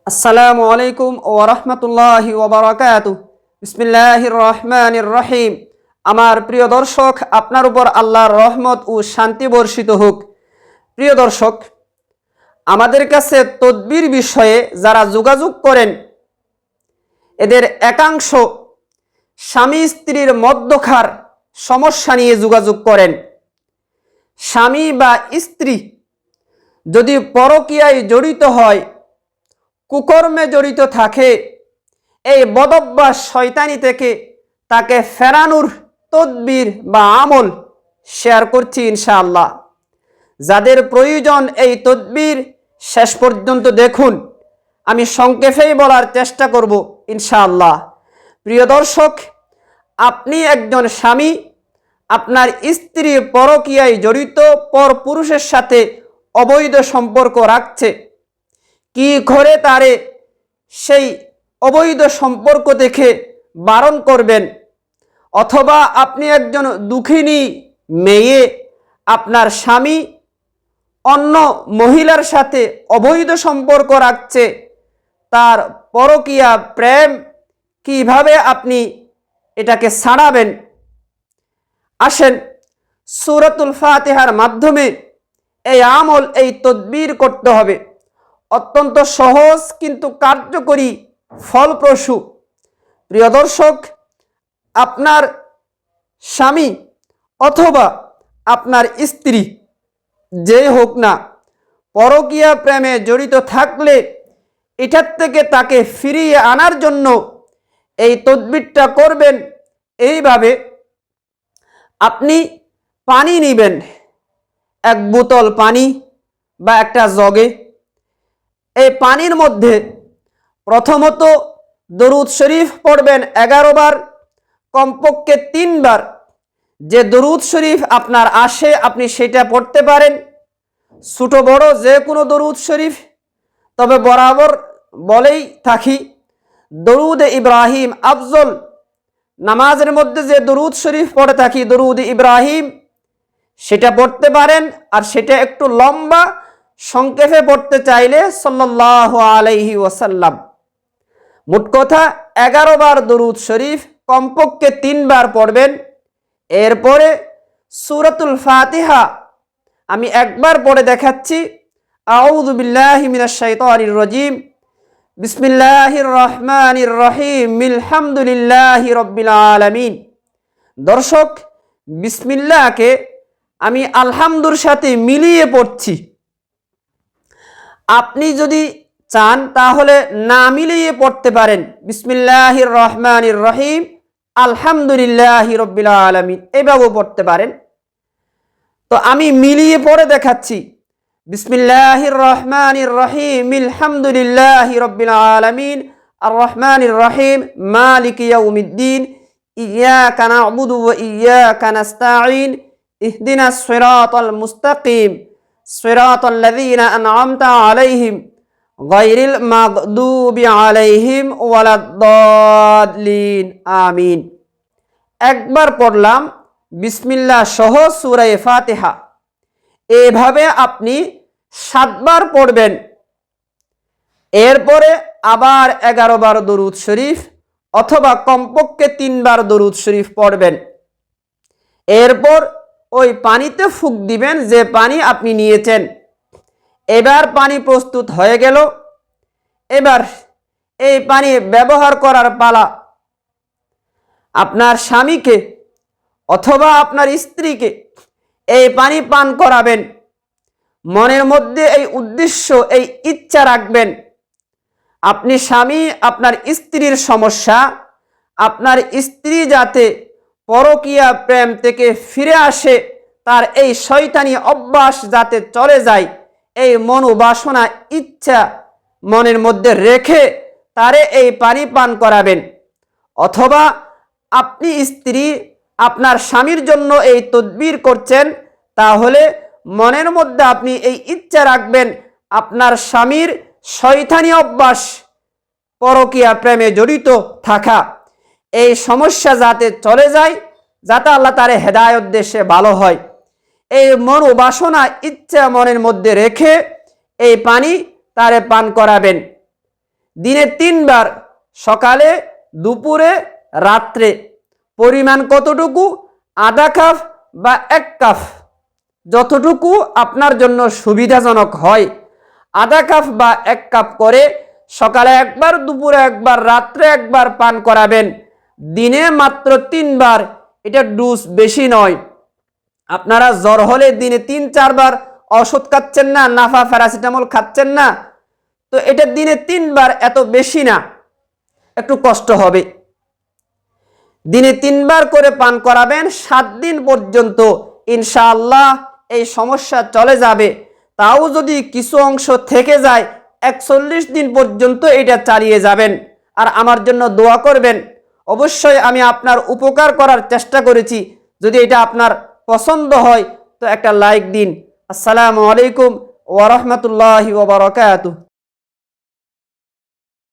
আসসালামু আলাইকুম ওয়া রাহমাতুল্লাহি ওয়া বারাকাতুহু। বিসমিল্লাহির রহমানির রহিম। আমার প্রিয় দর্শক, আপনার উপর আল্লাহর রহমত ও শান্তি বর্ষিত হোক। প্রিয় দর্শক, আমাদের কাছে তদবির বিষয়ে যারা যোগাযোগ করেন, এদের একাংশ স্বামী স্ত্রীর মধ্যকার সমস্যা নিয়ে যোগাযোগ করেন। স্বামী বা স্ত্রী যদি পরকীয়ায় জড়িত হয়, কুকর্মে জড়িত থাকে, এই বদভ্যাস শয়তানি থেকে তাকে ফেরানোর তদবির বা আমল শেয়ার করছি ইনশাআল্লাহ। যাদের প্রয়োজন এই তদবির শেষ পর্যন্ত দেখুন, আমি সংক্ষেপেই বলার চেষ্টা করব ইনশাআল্লাহ। প্রিয় দর্শক, আপনি একজন স্বামী, আপনার স্ত্রী পরকীয়ায় জড়িত পরপুরুষের সাথে অবৈধ সম্পর্ক রাখছে, কি করে তারে সেই অবৈধ সম্পর্ক থেকে বারণ করবেন? অথবা আপনি একজন দুঃখিনী মেয়ে, আপনার স্বামী অন্য মহিলার সাথে অবৈধ সম্পর্ক রাখছে, তার পরকীয়া প্রেম কিভাবে আপনি এটাকে ছাড়াবেন? আসেন, সূরাতুল ফাতিহার মাধ্যমে এই আমল, এই তদবির করতে হবে। অত্যন্ত সহজ কিন্তু কার্যকরী, ফলপ্রসূ। প্রিয় দর্শক, আপনার স্বামী অথবা আপনার স্ত্রী যেই হোক না, পরকীয়া প্রেমে জড়িত থাকলে এটার থেকে তাকে ফিরিয়ে আনার জন্য এই তদবিরটা করবেন। এইভাবে আপনি পানি নেবেন, এক বোতল পানি বা একটা জগে। এই পানির মধ্যে প্রথমত দরুদ শরীফ পড়বেন 11 বার, কমপক্ষে 3 বার। যে দরুদ শরীফ আপনার আসে আপনি সেটা পড়তে পারেন, ছোট বড় যে কোনো দরুদ শরীফ। তবে বরাবর বলেই থাকি, দরুদ ইব্রাহিম আফজল। নামাজের মধ্যে যে দরুদ শরীফ পড়ে থাকি, দরুদ ইব্রাহিম, সেটা পড়তে পারেন। আর সেটা একটু লম্বা, সংক্ষেপে পড়তে চাইলে সাল্লাল্লাহু আলাইহি ওয়াসাল্লাম। মোট কথা 11 বার দরুদ শরীফ কমপক্ষে 3 বার পড়বেন। এরপরে সূরাতুল ফাতিহা আমি একবার পড়ে দেখাচ্ছি। আউযু বিল্লাহি মিনাশ শাইতানির রাজিম। বিসমিল্লাহির রহমানির রহিম। আলহামদুলিল্লাহি রাব্বিল আলামিন। দর্শক, বিসমিল্লাহকে আমি আলহামদুর সাথে মিলিয়ে পড়ছি। আপনি যদি চান তাহলে না মিলিয়ে পড়তে পারেন। বিসমিল্লাহির রহমানির রহিম, আলহামদুলিল্লাহি রাব্বিল আলামিন, এভাবেও পড়তে পারেন। তো আমি মিলিয়ে পড়ে দেখাচ্ছি। বিসমিল্লাহির রহমানির রহিম, আলহামদুলিল্লাহি রাব্বিল আলামিন, আর রহমানির রহিম, মালিকি ইয়াউমিদ্দিন, ইয়্যাকা না'বুদু ওয়া ইয়্যাকা নাস্তাঈন, ইহদিনাস সিরাতাল মুস্তাকিম, সিরাতাল লাযীনা আন'আমতা আলাইহিম, গায়রিল মাগদুবি আলাইহিম ওয়ালাদ-দাল্লিন, আমিন। একবার পড়লাম বিসমিল্লাহ সহ সূরা ফাতিহা। এভাবে আপনি 7 বার পড়বেন। এরপরে আবার 11 বার দরুদ শরীফ অথবা কমপক্ষে 3 বার দরুদ শরীফ পড়বেন। এরপর ওই পানিতে ফুঁক দিবেন যে পানি আপনি নিয়েছেন। এবার পানি প্রস্তুত হয়ে গেল। এবার এই পানি ব্যবহার করার পালা। আপনার স্বামীকে অথবা আপনার স্ত্রীকে এই পানি পান করাবেন। মনের মধ্যে এই উদ্দেশ্য, এই ইচ্ছা রাখবেন, আপনি স্বামী, আপনার স্ত্রীর সমস্যা, আপনার স্ত্রী যাতে পরকীয়া প্রেম থেকে ফিরে আসে, তার এই শয়তানি অভ্যাস যাতে চলে যায়, এই মনোবাসনা ইচ্ছা মনের মধ্যে রেখে তারে এই পানি পান করাবেন। অথবা আপনি স্ত্রী আপনার স্বামীর জন্য এই তদবির করছেন, তাহলে মনের মধ্যে আপনি এই ইচ্ছা রাখবেন, আপনার স্বামীর শয়তানি অভ্যাস, পরকীয়া প্রেমে জড়িত থাকা, এই সমস্যা যাতে চলে যায়, যাতে আল্লাহ তারে হেদায়েত দেশে ভালো হয়, এই মনোবাসনা ইচ্ছা মনের মধ্যে রেখে এই পানি তারে পান করাবেন। দিনে 3 বার, সকালে, দুপুরে, রাত্রে। পরিমাণ কতটুকু? আধা কাপ বা 1 কাপ, যতটুকু আপনার জন্য সুবিধাজনক হয়। আধা কাপ বা 1 কাপ করে সকালে একবার, দুপুরে একবার, রাত্রে একবার পান করাবেন। দিনে মাত্র 3 বার, এটা ডোজ বেশি নয়। আপনারা জ্বর হলে দিনে 3-4 বার ওষুধ খাচ্ছেন না, নাফা প্যারাসিটামল খাচ্ছেন না, তো এটা দিনে 3 বার, এত বেশি না, একটু কষ্ট হবে। দিনে 3 বার করে পান করাবেন 7 দিন পর্যন্ত, ইনশাআল্লাহ এই সমস্যা চলে যাবে। তাও যদি কিছু অংশ থেকে যায় 41 দিন পর্যন্ত এটা চালিয়ে যাবেন। আর আমার জন্য দোয়া করবেন। অবশ্যই আমি আপনার উপকার করার চেষ্টা করেছি। যদি এটা আপনার পছন্দ হয় তো একটা লাইক দিন। আসসালামু আলাইকুম ওয়া রাহমাতুল্লাহি ওয়া বারাকাতুহু।